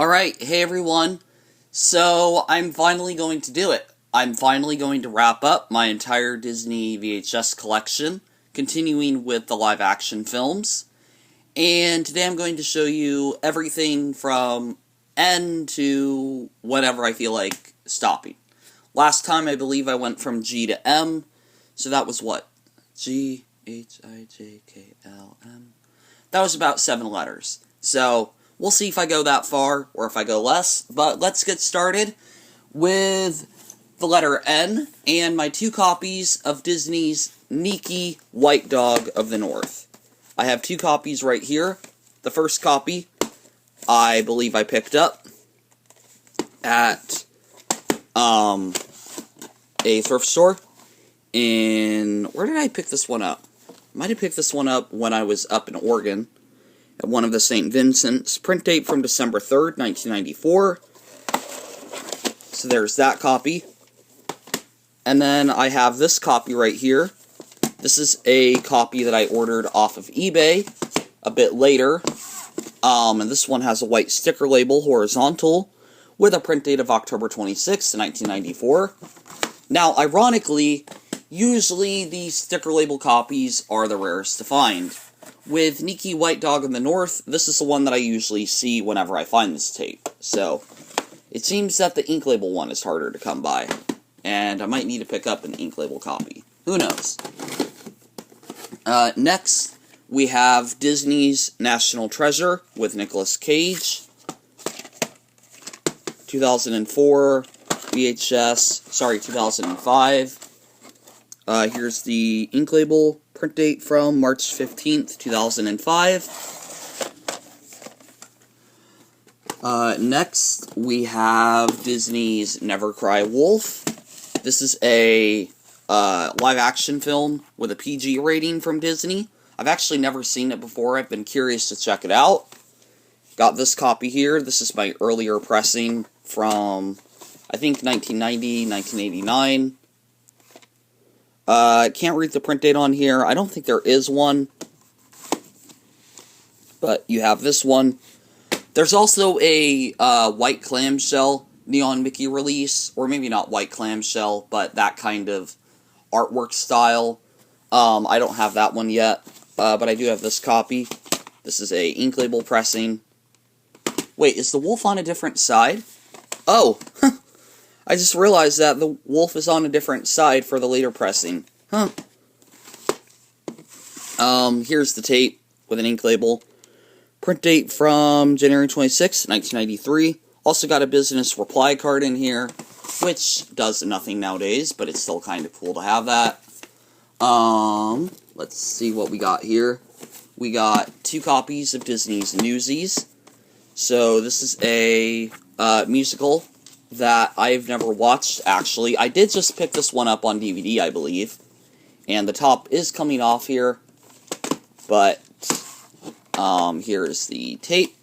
Alright, hey everyone. So, I'm finally going to do it. I'm finally going to wrap up my entire Disney VHS collection, continuing with the live-action films. And today I'm going to show you everything from N to whatever I feel like stopping. Last time I believe I went from G to M, so that was what? G, H, I, J, K, L, M. That was about 7 letters. So, we'll see if I go that far, or if I go less, but let's get started with the letter N, and my 2 copies of Disney's Nikki White Dog of the North. I have 2 copies right here. The first copy, I believe I picked up at, a thrift store in, where did I pick this one up? Might have picked this one up when I was up in Oregon, at one of the St. Vincent's. Print date from December 3rd, 1994. So there's that copy. And then I have this copy right here. This is a copy that I ordered off of eBay a bit later. And this one has a white sticker label, horizontal, with a print date of October 26th, 1994. Now, ironically, usually these sticker label copies are the rarest to find. With Nikki White Dog in the North, this is the one that I usually see whenever I find this tape. So, it seems that the ink label one is harder to come by. And I might need to pick up an ink label copy. Who knows? Next, we have Disney's National Treasure with Nicolas Cage. 2004 VHS, 2005. Here's the ink label. Print date from March 15th, 2005. Next, we have Disney's Never Cry Wolf. This is a live-action film with a PG rating from Disney. I've actually never seen it before. I've been curious to check it out. Got this copy here. This is my earlier pressing from, I think, 1990, 1989. Can't read the print date on here. I don't think there is one. But you have this one. There's also a white clamshell Neon Mickey release. Or maybe not white clamshell, but that kind of artwork style. I don't have that one yet. But I do have this copy. This is a ink label pressing. Wait, is the wolf on a different side? Oh! I just realized that the wolf is on a different side for the later pressing. Huh. Here's the tape with an ink label. Print date from January 26, 1993. Also got a business reply card in here, which does nothing nowadays, but it's still kind of cool to have that. Let's see what we got here. We got 2 copies of Disney's Newsies. So this is a musical that I've never watched, actually. I did just pick this one up on DVD, I believe. And the top is coming off here. But, here is the tape.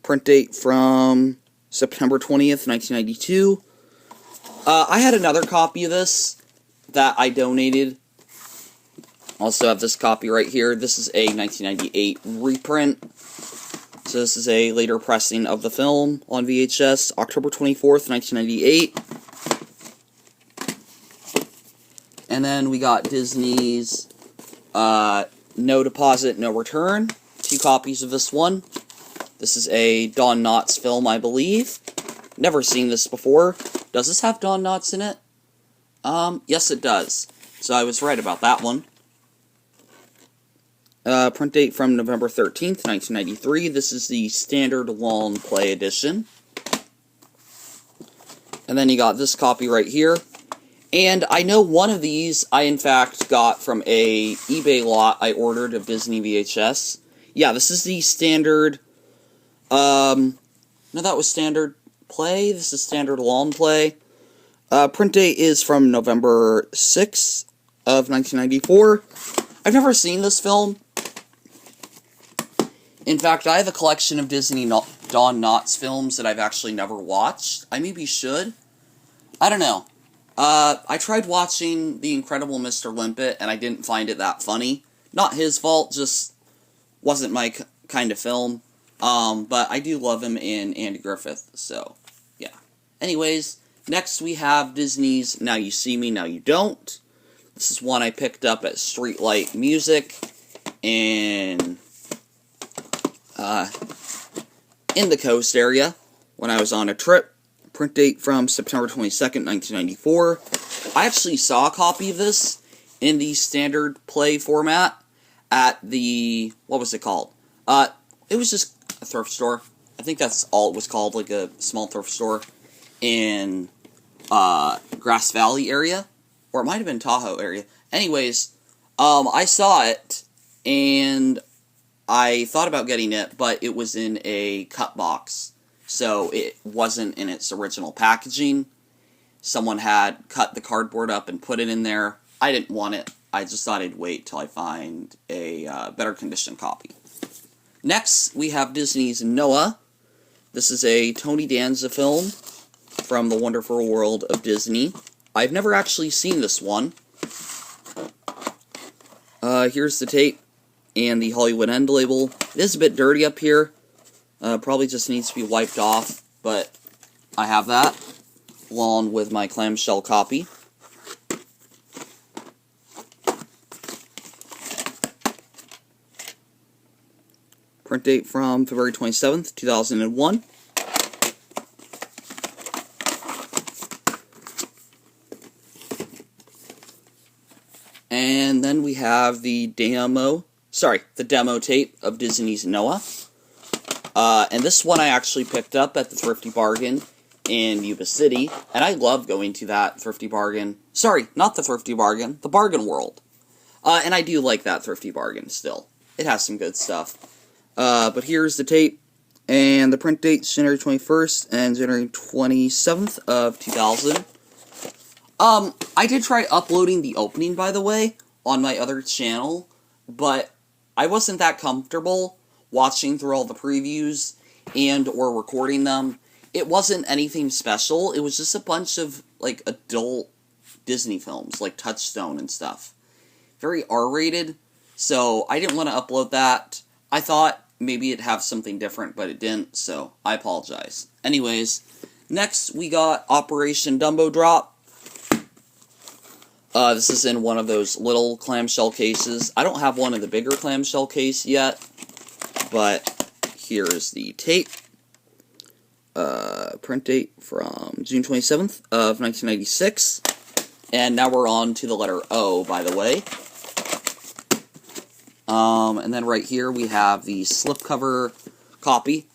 Print date from September 20th, 1992. I had another copy of this that I donated. Also have this copy right here. This is a 1998 reprint. So this is a later pressing of the film on VHS, October 24th, 1998. And then we got Disney's No Deposit, No Return. 2 copies of this one. This is a Don Knotts film, I believe. Never seen this before. Does this have Don Knotts in it? Yes it does. So I was right about that one. Print date from November 13th, 1993. This is the standard long play edition. And then you got this copy right here. And I know one of these I, in fact, got from a eBay lot I ordered of Disney VHS. Yeah, this is the standard, no, that was standard play. This is standard long play. Print date is from November 6th of 1994. I've never seen this film. In fact, I have a collection of Disney Don Knotts films that I've actually never watched. I maybe should. I don't know. I tried watching The Incredible Mr. Limpet, and I didn't find it that funny. Not his fault, just wasn't my kind of film. But I do love him in Andy Griffith, so, yeah. Anyways, next we have Disney's Now You See Me, Now You Don't. This is one I picked up at Streetlight Music in the coast area when I was on a trip. Print date from September 22nd, 1994. I actually saw a copy of this in the standard play format at the, what was it called? It was just a thrift store. I think that's all it was called, like a small thrift store in Grass Valley area, or it might have been Tahoe area. Anyways, I saw it, and I thought about getting it, but it was in a cut box, so it wasn't in its original packaging. Someone had cut the cardboard up and put it in there. I didn't want it. I just thought I'd wait till I find a better condition copy. Next, we have Disney's Noah. This is a Tony Danza film from the Wonderful World of Disney. I've never actually seen this one. Here's the tape and the Hollywood end label. It is a bit dirty up here. Probably just needs to be wiped off, but I have that, along with my clamshell copy. Print date from February 27th, 2001. And then we have the demo tape of Disney's Noah. And this one I actually picked up at the Thrifty Bargain in Yuba City, and I love going to that Thrifty Bargain. Sorry, not the Thrifty Bargain, the Bargain World. And I do like that Thrifty Bargain still. It has some good stuff. But here's the tape, and the print date's January 21st and January 27th of 2000. I did try uploading the opening, by the way, on my other channel, but I wasn't that comfortable watching through all the previews and or recording them. It wasn't anything special. It was just a bunch of, like, adult Disney films, like Touchstone and stuff. Very R-rated, so I didn't want to upload that. I thought maybe it'd have something different, but it didn't, so I apologize. Anyways, next we got Operation Dumbo Drop. This is in one of those little clamshell cases. I don't have one in the bigger clamshell case yet, but here is the tape. Print date from June 27th of 1996. And now we're on to the letter O, by the way. And then right here we have the slipcover copy.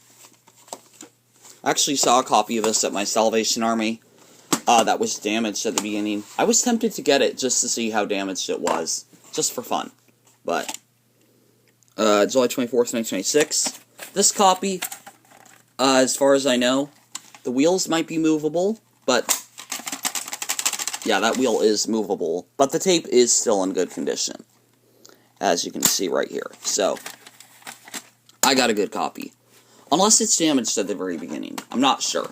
I actually saw a copy of this at my Salvation Army that was damaged at the beginning. I was tempted to get it just to see how damaged it was, just for fun. But, July 24th, 1996. This copy, as far as I know, the wheels might be movable, but yeah, that wheel is movable, but the tape is still in good condition, as you can see right here. So, I got a good copy. Unless it's damaged at the very beginning. I'm not sure.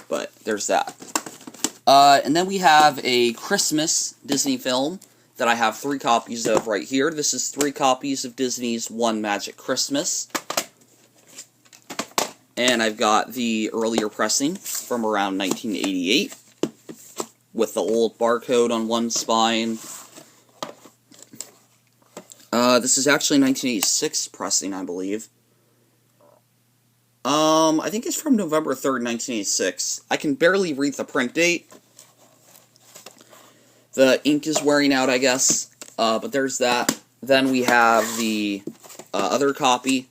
But, there's that. And then we have a Christmas Disney film that I have 3 copies of right here. This is 3 copies of Disney's One Magic Christmas. And I've got the earlier pressing from around 1988. With the old barcode on one spine. This is actually 1986 pressing, I believe. I think it's from November 3rd, 1986. I can barely read the print date. The ink is wearing out, I guess. But there's that. Then we have the other copy.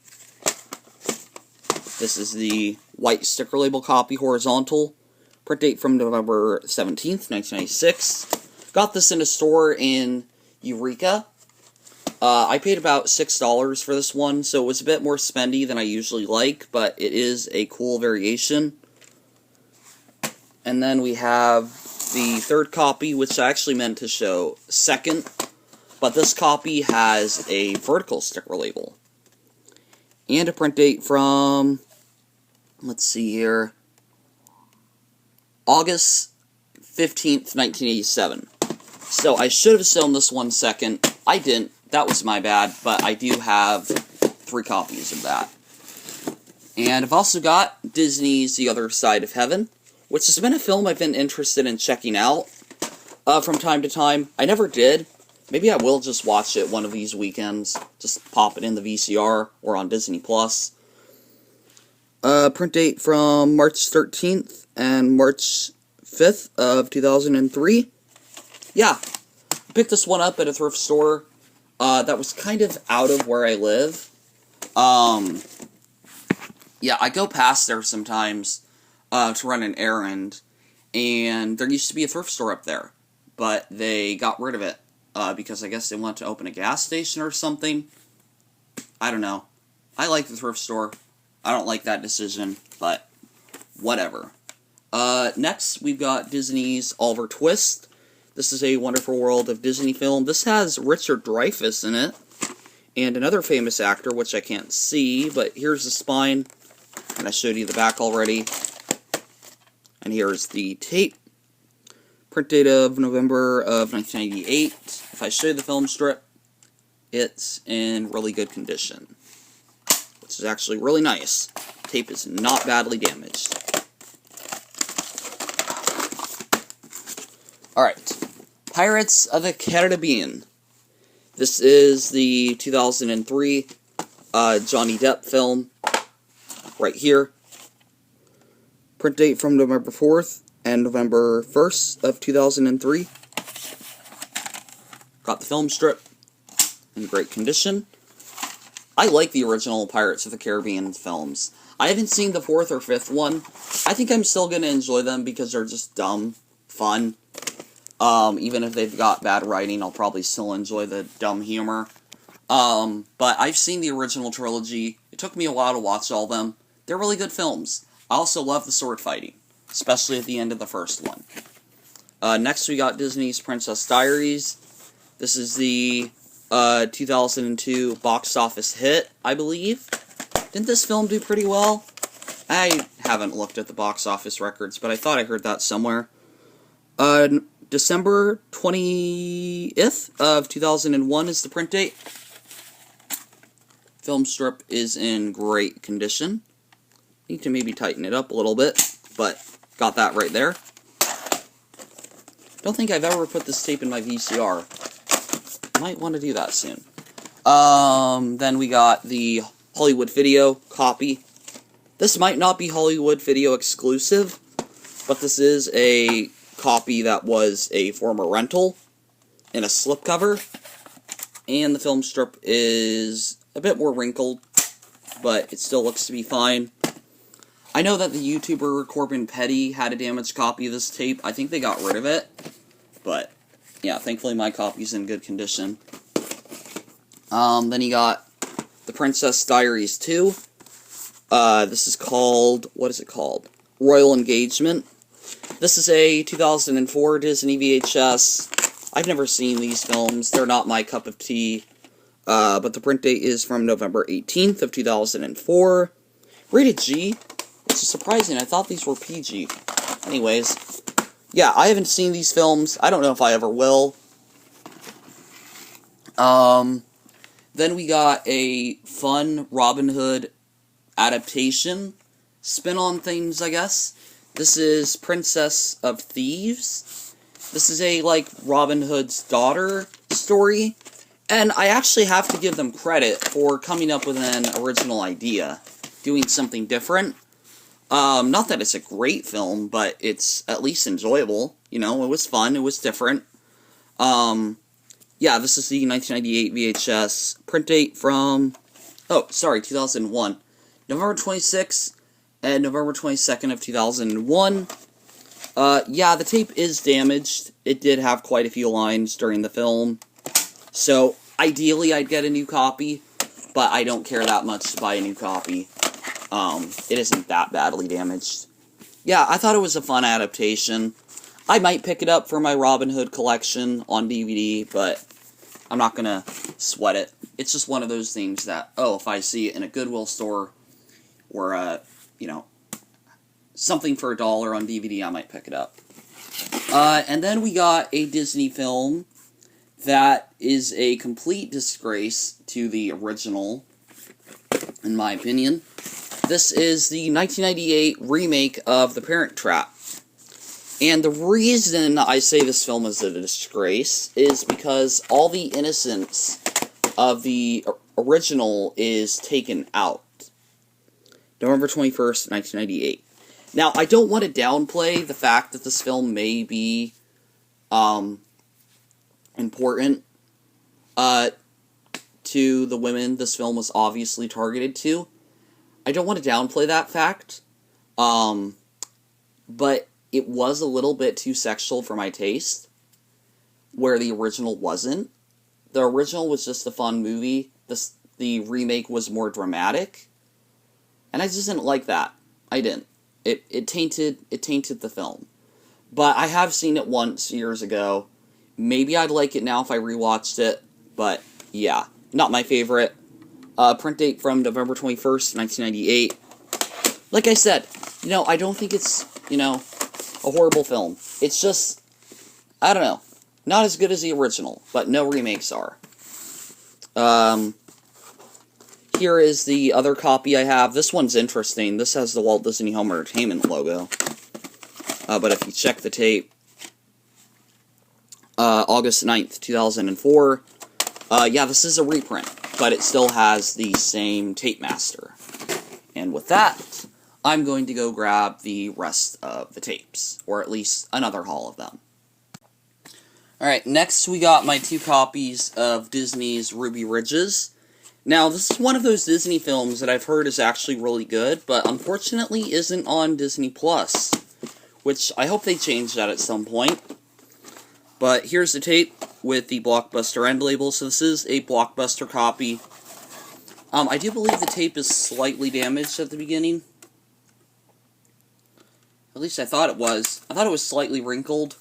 This is the white sticker label copy, horizontal. Print date from November 17th, 1996. Got this in a store in Eureka. I paid about $6 for this one, so it was a bit more spendy than I usually like, but it is a cool variation. And then we have the third copy, which I actually meant to show second, but this copy has a vertical sticker label. And a print date from, let's see here, August 15th, 1987. So I should have shown this one second. I didn't. That was my bad, but I do have 3 copies of that. And I've also got Disney's The Other Side of Heaven, which has been a film I've been interested in checking out from time to time. I never did. Maybe I will just watch it one of these weekends. Just pop it in the VCR or on Disney+. Print date from March 13th and March 5th of 2003. Yeah, I picked this one up at a thrift store that was kind of out of where I live. Yeah, I go past there sometimes to run an errand, and there used to be a thrift store up there, but they got rid of it because I guess they wanted to open a gas station or something. I don't know. I like the thrift store. I don't like that decision, but whatever. Next, we've got Disney's Oliver Twist. This is a Wonderful World of Disney film. This has Richard Dreyfuss in it, and another famous actor, which I can't see, but here's the spine, and I showed you the back already. And here's the tape. Print date of November of 1998. If I show you the film strip, it's in really good condition, which is actually really nice. Tape is not badly damaged. Alright, Pirates of the Caribbean. This is the 2003 Johnny Depp film, right here. Print date from November 4th and November 1st of 2003. Got the film strip in great condition. I like the original Pirates of the Caribbean films. I haven't seen the 4th or 5th one. I think I'm still going to enjoy them because they're just dumb, fun. Even if they've got bad writing, I'll probably still enjoy the dumb humor. But I've seen the original trilogy. It took me a while to watch all of them. They're really good films. I also love the sword fighting, especially at the end of the first one. Next we got Disney's Princess Diaries. This is the 2002 box office hit, I believe. Didn't this film do pretty well? I haven't looked at the box office records, but I thought I heard that somewhere. December 20th of 2001 is the print date. Film strip is in great condition. Need to maybe tighten it up a little bit, but got that right there. Don't think I've ever put this tape in my VCR. Might want to do that soon. Then we got the Hollywood Video copy. This might not be Hollywood Video exclusive, but this is a copy that was a former rental in a slipcover. And the film strip is a bit more wrinkled, but it still looks to be fine. I know that the YouTuber Corbin Petty had a damaged copy of this tape. I think they got rid of it. But, yeah, thankfully my copy's in good condition. Then you got the Princess Diaries 2. This is called, what is it called? Royal Engagement. This is a 2004 Disney VHS. I've never seen these films. They're not my cup of tea. But the print date is from November 18th of 2004. Rated G. Which is surprising. I thought these were PG. Anyways. Yeah, I haven't seen these films. I don't know if I ever will. Then we got a fun Robin Hood adaptation. Spin on things, I guess. This is Princess of Thieves. This is a, Robin Hood's daughter story. And I actually have to give them credit for coming up with an original idea. Doing something different. Not that it's a great film, but it's at least enjoyable. You know, it was fun, it was different. Yeah, this is the 1998 VHS print date from, 2001. November 26th and November 22nd of 2001. Yeah, the tape is damaged. It did have quite a few lines during the film. So, ideally I'd get a new copy, but I don't care that much to buy a new copy. It isn't that badly damaged. Yeah, I thought it was a fun adaptation. I might pick it up for my Robin Hood collection on DVD, but I'm not gonna sweat it. It's just one of those things that, if I see it in a Goodwill store, or, something for $1 on DVD, I might pick it up. And then we got a Disney film that is a complete disgrace to the original, in my opinion. This is the 1998 remake of The Parent Trap. And the reason I say this film is a disgrace is because all the innocence of the original is taken out. November 21st, 1998. Now, I don't want to downplay the fact that this film may be important to the women this film was obviously targeted to. I don't want to downplay that fact, but it was a little bit too sexual for my taste, where the original wasn't. The original was just a fun movie. The remake was more dramatic, and I just didn't like that. I didn't. It tainted the film. But I have seen it once years ago. Maybe I'd like it now if I rewatched it, but yeah, not my favorite. Print date from November 21st, 1998. Like I said, I don't think it's, a horrible film. It's just, I don't know, not as good as the original, but no remakes are. Here is the other copy I have. This one's interesting. This has the Walt Disney Home Entertainment logo. But if you check the tape, August 9th, 2004, yeah, this is a reprint, but it still has the same tape master. And with that, I'm going to go grab the rest of the tapes, or at least another haul of them. Alright, next we got my 2 copies of Disney's Ruby Ridges. Now, this is one of those Disney films that I've heard is actually really good, but unfortunately isn't on Disney Plus, which I hope they change that at some point. But here's the tape with the Blockbuster end label, so this is a Blockbuster copy. I do believe the tape is slightly damaged at the beginning. At least I thought it was. I thought it was slightly wrinkled.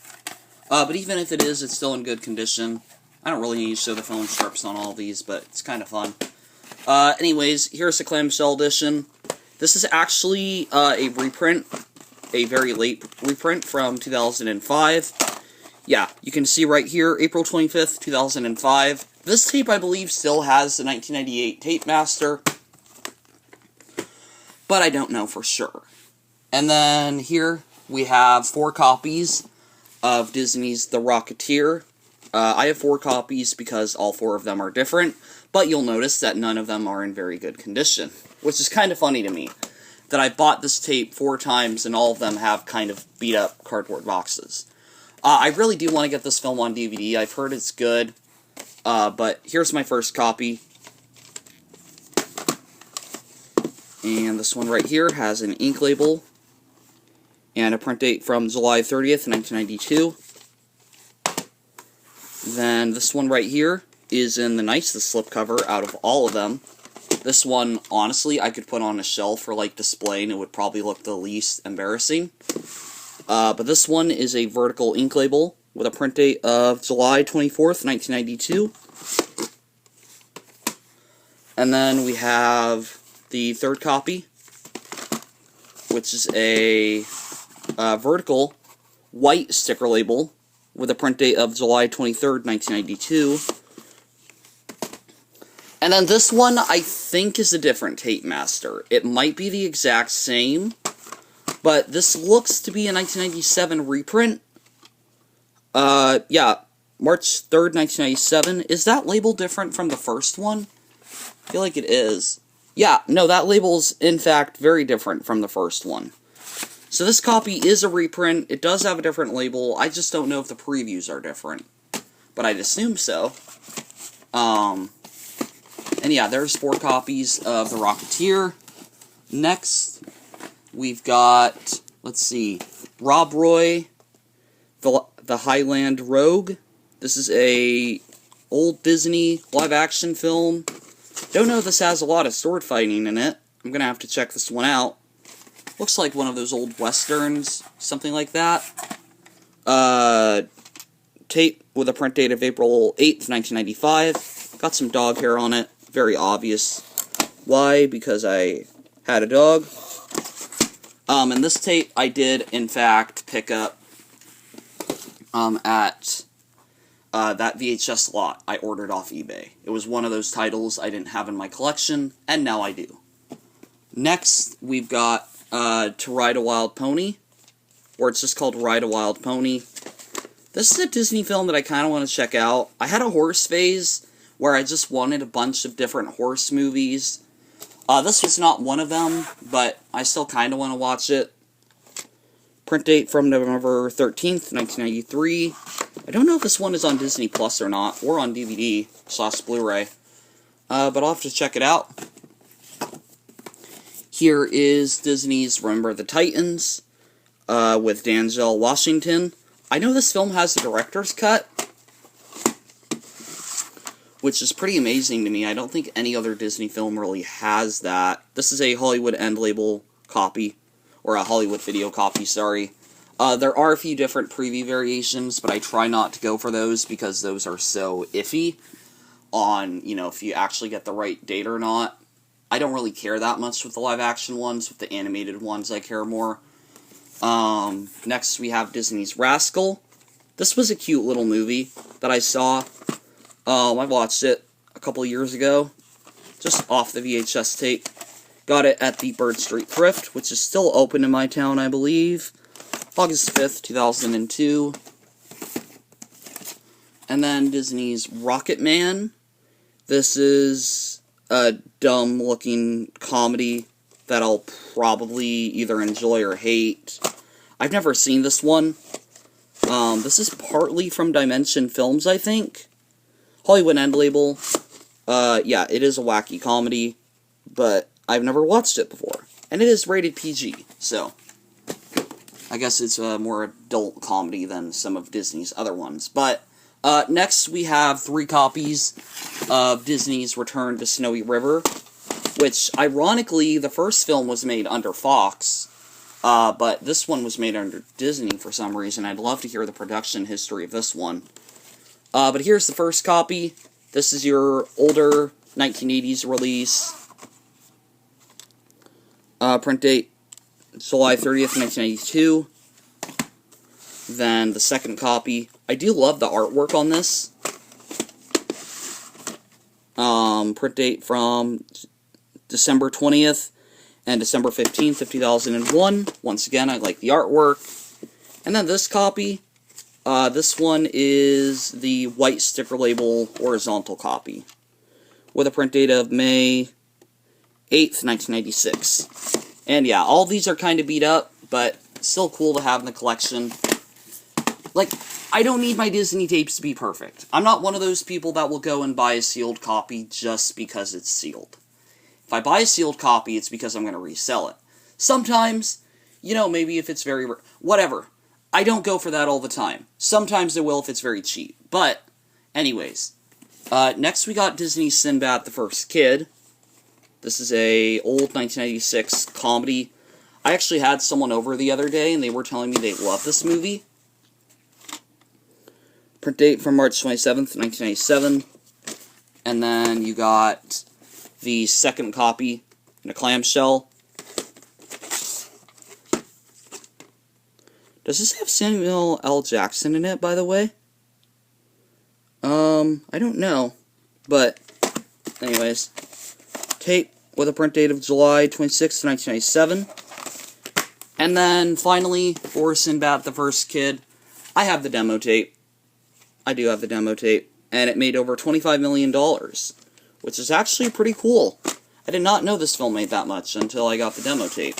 But even if it is, it's still in good condition. I don't really need to show the film strips on all these, but it's kind of fun. Anyways, here's the clamshell edition. This is actually a reprint, a very late reprint from 2005. Yeah, you can see right here, April 25th, 2005. This tape, I believe, still has the 1998 tape master, but I don't know for sure. And then here we have 4 copies of Disney's The Rocketeer. I have 4 copies because all 4 of them are different, but you'll notice that none of them are in very good condition, which is kind of funny to me, that I bought this tape 4 times and all of them have kind of beat-up cardboard boxes. I really do want to get this film on DVD. I've heard it's good, but here's my first copy. And this one right here has an ink label and a print date from July 30th, 1992. Then this one right here is in the nicest slipcover out of all of them. This one, honestly, I could put on a shelf for, display, and it would probably look the least embarrassing. But this one is a vertical ink label with a print date of July 24th, 1992. And then we have the third copy, which is a vertical white sticker label with a print date of July 23rd, 1992. And then this one, I think, is a different tape master. It might be the exact same, but this looks to be a 1997 reprint. Yeah, March 3rd, 1997. Is that label different from the first one? I feel like it is. Yeah, no, that label's, in fact, very different from the first one. So this copy is a reprint. It does have a different label. I just don't know if the previews are different. But I'd assume so. And yeah, there's 4 copies of The Rocketeer. Next, we've got, let's see, Rob Roy, The Highland Rogue. This is a old Disney live-action film. Don't know if this has a lot of sword fighting in it. I'm gonna have to check this one out. Looks like one of those old westerns, something like that. Tape with a print date of April 8th, 1995. Got some dog hair on it. Very obvious. Why? Because I had a dog. And this tape I did, in fact, pick up at that VHS lot I ordered off eBay. It was one of those titles I didn't have in my collection, and now I do. Next, we've got To Ride a Wild Pony, or it's just called Ride a Wild Pony. This is a Disney film that I kind of want to check out. I had a horse phase where I just wanted a bunch of different horse movies. This was not one of them, but I still kind of want to watch it. Print date from November 13th, 1993. I don't know if this one is on Disney Plus or not, or on DVD/Blu-ray. But I'll have to check it out. Here is Disney's Remember the Titans, with Denzel Washington. I know this film has a director's cut, which is pretty amazing to me. I don't think any other Disney film really has that. This is a Hollywood end label copy, or a Hollywood video copy, sorry. There are a few different preview variations, but I try not to go for those because those are so iffy on, if you actually get the right date or not. I don't really care that much with the live-action ones. With the animated ones, I care more. Next, we have Disney's Rascal. This was a cute little movie that I saw. I watched it a couple years ago, just off the VHS tape. Got it at the Bird Street Thrift, which is still open in my town, I believe. August 5th, 2002. And then Disney's Rocket Man. This is a dumb-looking comedy that I'll probably either enjoy or hate. I've never seen this one. This is partly from Dimension Films, I think. Hollywood end label. Yeah, it is a wacky comedy, but I've never watched it before. And it is rated PG, so I guess it's a more adult comedy than some of Disney's other ones. But next we have 3 copies of Disney's Return to Snowy River, which, ironically, the first film was made under Fox, but this one was made under Disney for some reason. I'd love to hear the production history of this one. But here's the first copy. This is your older 1980s release. Print date, July 30th, 1992. Then the second copy. I do love the artwork on this. Print date from December 20th and December 15th of 2001. Once again, I like the artwork. And then this copy. This one is the white sticker label horizontal copy, with a print date of May 8th, 1996. And yeah, all these are kind of beat up, but still cool to have in the collection. Like, I don't need my Disney tapes to be perfect. I'm not one of those people that will go and buy a sealed copy just because it's sealed. If I buy a sealed copy, it's because I'm going to resell it. Sometimes, maybe if it's very... whatever. I don't go for that all the time. Sometimes I will if it's very cheap. But, anyways. Next we got Disney's Sinbad the First Kid. This is a old 1996 comedy. I actually had someone over the other day, and they were telling me they love this movie. Print date from March 27th, 1997. And then you got the second copy in a clamshell. Does this have Samuel L. Jackson in it, by the way? I don't know. But, anyways. Tape with a print date of July 26th, 1997. And then, finally, for Sinbad the First Kid, I have the demo tape. I do have the demo tape. And it made over $25 million. Which is actually pretty cool. I did not know this film made that much until I got the demo tape.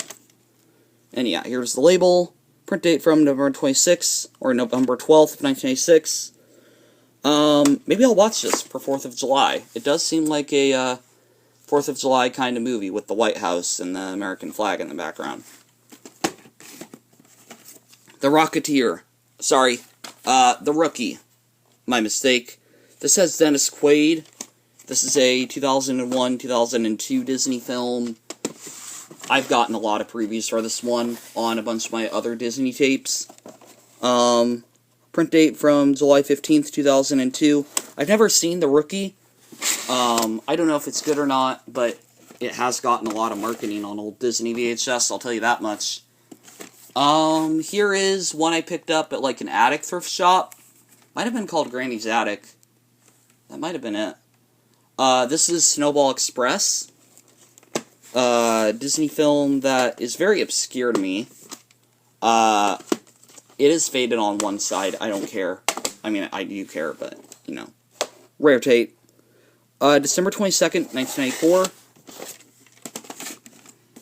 And yeah, here's the label. Print date from November 26th, or November 12th, 1986. Maybe I'll watch this for 4th of July. It does seem like a 4th of July kind of movie with the White House and the American flag in the background. The Rocketeer. Sorry, The Rookie. My mistake. This has Dennis Quaid. This is a 2001-2002 Disney film. I've gotten a lot of previews for this one on a bunch of my other Disney tapes. Print date from July 15th, 2002. I've never seen The Rookie. I don't know if it's good or not, but it has gotten a lot of marketing on old Disney VHS, I'll tell you that much. Here is one I picked up at like an attic thrift shop. Might have been called Granny's Attic. That might have been it. This is Snowball Express. Disney film that is very obscure to me. It is faded on one side. I don't care. I mean, I do care, but, you know. Rare tape. December 22nd, 1994.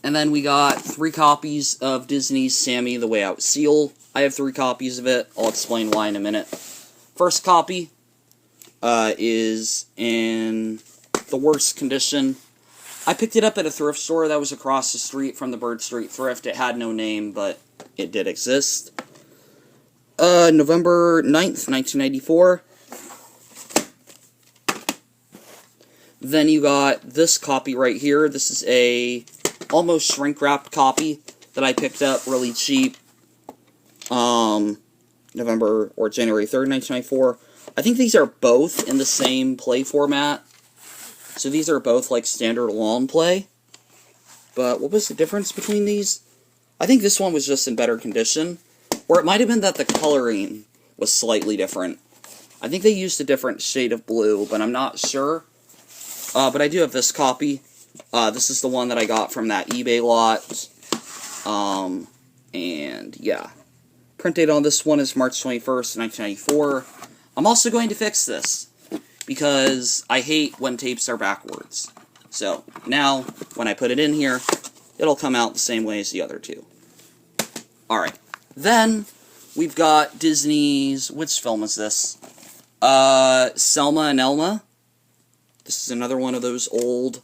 And then we got 3 copies of Disney's Sammy the Way Out Seal. I have 3 copies of it. I'll explain why in a minute. First copy is in the worst condition. I picked it up at a thrift store that was across the street from the Bird Street Thrift. It had no name, but it did exist. November 9th, 1994. Then you got this copy right here. This is a almost shrink-wrapped copy that I picked up really cheap. November or January 3rd, 1994. I think these are both in the same play format. So these are both like standard long play. But what was the difference between these? I think this one was just in better condition. Or it might have been that the coloring was slightly different. I think they used a different shade of blue, but I'm not sure. But I do have this copy. This is the one that I got from that eBay lot. And yeah. Print date on this one is March 21st, 1994. I'm also going to fix this, because I hate when tapes are backwards. So, now, when I put it in here, it'll come out the same way as the other two. Alright. Then, we've got Disney's... which film is this? Selma and Elma. This is another one of those old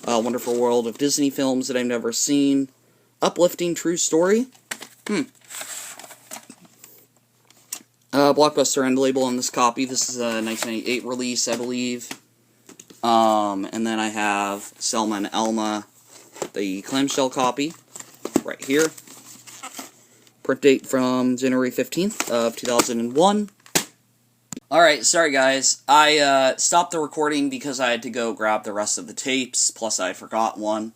Wonderful World of Disney films that I've never seen. Uplifting true story. Blockbuster end label on this copy. This is a 1998 release, I believe. And then I have Selma and Elma, the clamshell copy, right here. Print date from January 15th of 2001. Alright, sorry guys. I stopped the recording because I had to go grab the rest of the tapes, plus I forgot one.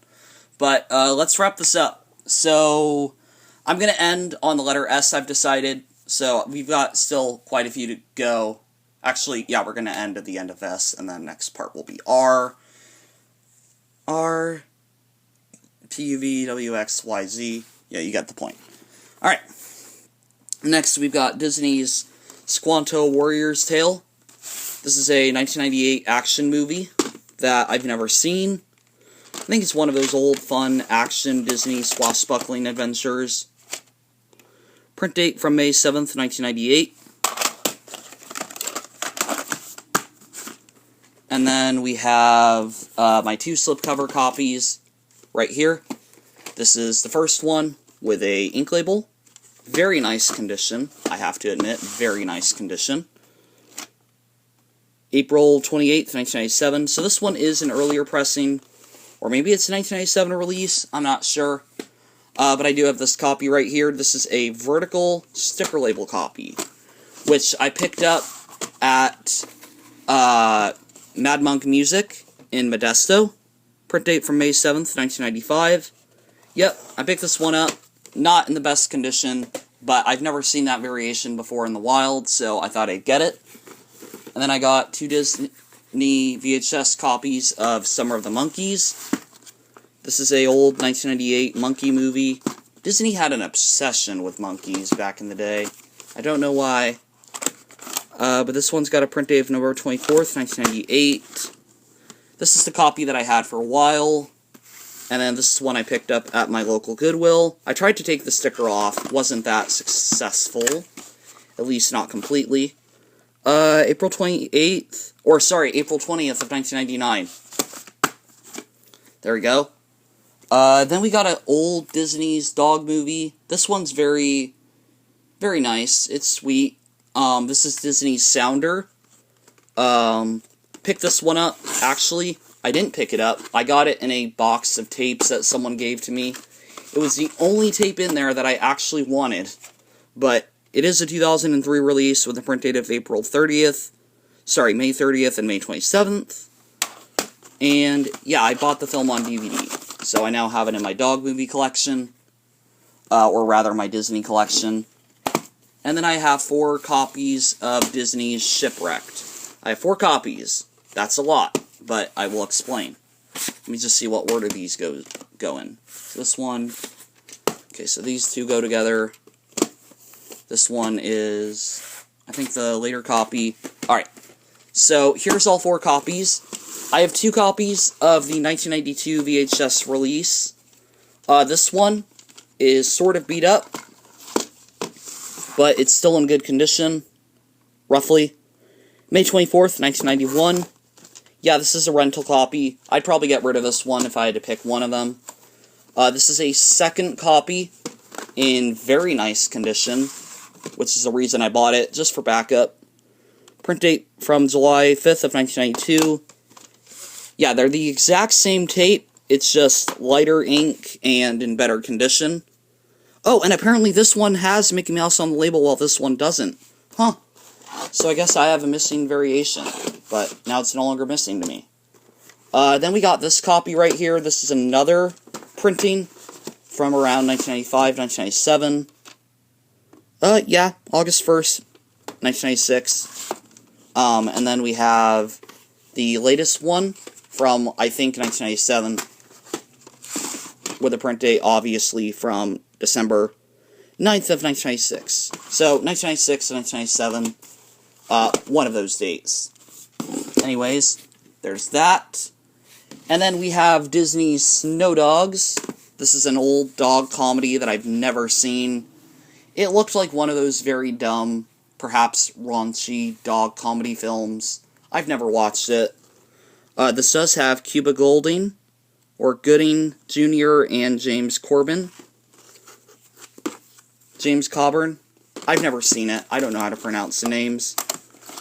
But let's wrap this up. So, I'm going to end on the letter S, I've decided. So, we've got still quite a few to go. Actually, yeah, we're going to end at the end of S, and then next part will be R. R. P, U, V, W, X, Y, Z. Yeah, you got the point. Alright. Next, we've got Disney's Squanto Warrior's Tale. This is a 1998 action movie that I've never seen. I think it's one of those old, fun, action Disney swashbuckling adventures. Print date from May 7th, 1998. And then we have my 2 slipcover copies right here. This is the first one with a ink label. Very nice condition, I have to admit. Very nice condition. April 28th, 1997. So this one is an earlier pressing. Or maybe it's a 1997 release. I'm not sure. But I do have this copy right here. This is a vertical sticker label copy, which I picked up at Mad Monk Music in Modesto. Print date from May 7th, 1995. Yep, I picked this one up. Not in the best condition, but I've never seen that variation before in the wild, so I thought I'd get it. And then I got 2 Disney VHS copies of Summer of the Monkeys. This is a old 1998 monkey movie. Disney had an obsession with monkeys back in the day. I don't know why. But this one's got a print date of November 24th, 1998. This is the copy that I had for a while. And then this is one I picked up at my local Goodwill. I tried to take the sticker off. Wasn't that successful. At least not completely. April 28th. Or, sorry, April 20th of 1999. There we go. Then we got an old Disney's dog movie. This one's very, very nice. It's sweet. This is Disney's Sounder. Picked this one up, actually. I didn't pick it up. I got it in a box of tapes that someone gave to me. It was the only tape in there that I actually wanted. But it is a 2003 release with a print date of April 30th. Sorry, May 30th and May 27th. And, yeah, I bought the film on DVD. So I now have it in my dog movie collection. Or rather, my Disney collection. And then I have 4 copies of Disney's Shipwrecked. I have 4 copies. That's a lot, but I will explain. Let me just see what order these go in. This one. Okay, so these two go together. This one is, I think, the later copy. Alright, so here's all 4 copies. I have 2 copies of the 1992 VHS release. This one is sort of beat up, but it's still in good condition, roughly. May 24th, 1991. Yeah, this is a rental copy. I'd probably get rid of this one if I had to pick one of them. This is a second copy in very nice condition, which is the reason I bought it, just for backup. Print date from July 5th of 1992. Yeah, they're the exact same tape, it's just lighter ink and in better condition. Oh, and apparently this one has Mickey Mouse on the label while this one doesn't. Huh. So I guess I have a missing variation, but now it's no longer missing to me. Then we got this copy right here. This is another printing from around 1995, 1997. Yeah, August 1st, 1996. And then we have the latest one from, I think, 1997, with a print date, obviously, from December 9th of 1996. So, 1996 and 1997, one of those dates. Anyways, there's that. And then we have Disney's Snow Dogs. This is an old dog comedy that I've never seen. It looked like one of those very dumb, perhaps raunchy dog comedy films. I've never watched it. This does have Cuba Gooding Jr. and James Coburn. I've never seen it. I don't know how to pronounce the names.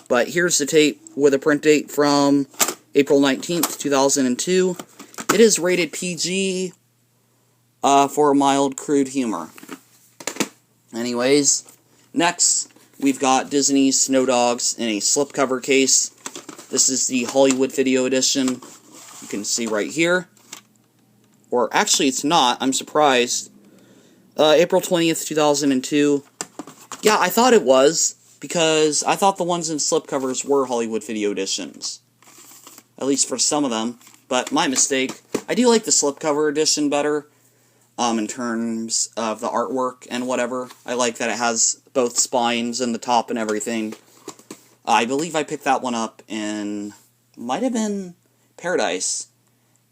But here's the tape with a print date from April 19th, 2002. It is rated PG for mild, crude humor. Anyways, next we've got Disney's Snow Dogs in a slipcover case. This is the Hollywood Video Edition. You can see right here. Or actually, it's not. I'm surprised. April 20th, 2002. Yeah, I thought it was, because I thought the ones in slipcovers were Hollywood Video Editions. At least for some of them. But my mistake. I do like the slipcover edition better, in terms of the artwork and whatever. I like that it has both spines and the top and everything. I believe I picked that one up in, might have been Paradise,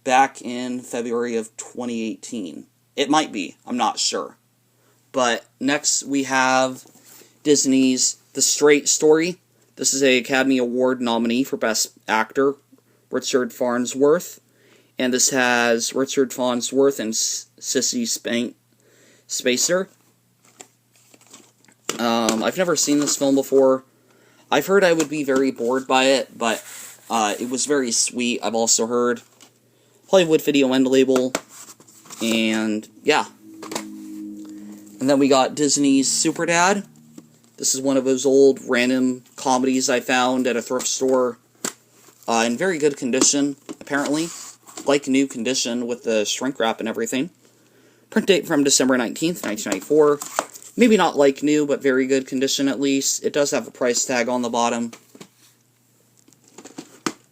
back in February of 2018. It might be, I'm not sure. But next we have Disney's The Straight Story. This is a Academy Award nominee for Best Actor, Richard Farnsworth. And this has Richard Farnsworth and Sissy Spacek. I've never seen this film before. I've heard I would be very bored by it, but it was very sweet. I've also heard Hollywood Video End label, and yeah. And then we got Disney's Superdad. This is one of those old random comedies I found at a thrift store in very good condition, apparently. Like new condition with the shrink wrap and everything. Print date from December 19th, 1994. Maybe not like new, but very good condition at least. It does have a price tag on the bottom.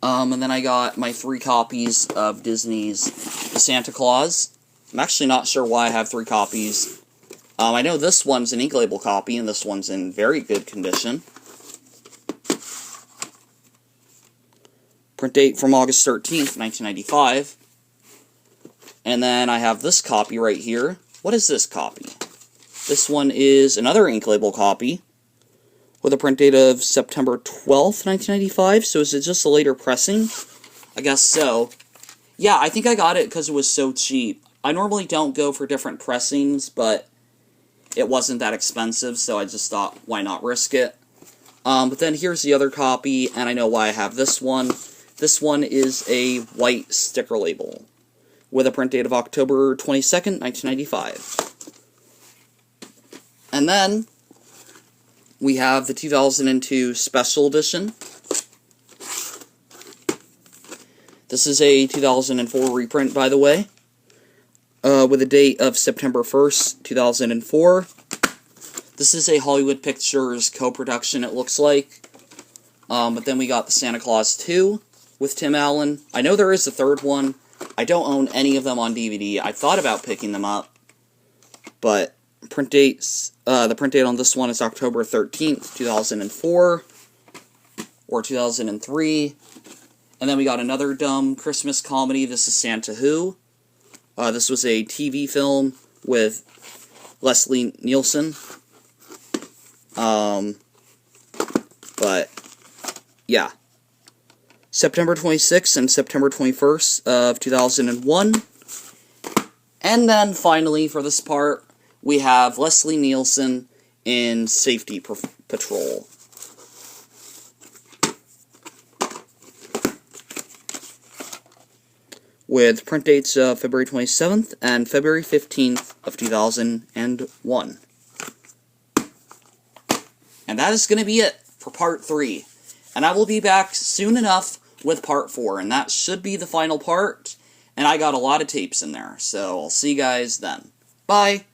And then I got my 3 copies of Disney's The Santa Claus. I'm actually not sure why I have 3 copies. I know this one's an ink label copy, and this one's in very good condition. Print date from August 13th, 1995. And then I have this copy right here. What is this copy? This one is another ink label copy with a print date of September 12th, 1995. So is it just a later pressing? I guess so. Yeah, I think I got it because it was so cheap. I normally don't go for different pressings, but it wasn't that expensive, so I just thought, why not risk it? But then here's the other copy, and I know why I have this one. This one is a white sticker label with a print date of October 22nd, 1995. And then we have the 2002 Special Edition. This is a 2004 reprint, by the way, with a date of September 1st, 2004. This is a Hollywood Pictures co-production, it looks like. But then we got the Santa Claus 2 with Tim Allen. I know there is a third one. I don't own any of them on DVD. I thought about picking them up, but the print date on this one is October 13th, 2004, or 2003. And then we got another dumb Christmas comedy. This is Santa Who. This was a TV film with Leslie Nielsen. But, yeah. September 26th and September 21st of 2001. And then, finally, for this part, we have Leslie Nielsen in Safety Patrol. With print dates of February 27th and February 15th of 2001. And that is going to be it for Part 3. And I will be back soon enough with Part 4, and that should be the final part, and I got a lot of tapes in there, so I'll see you guys then. Bye!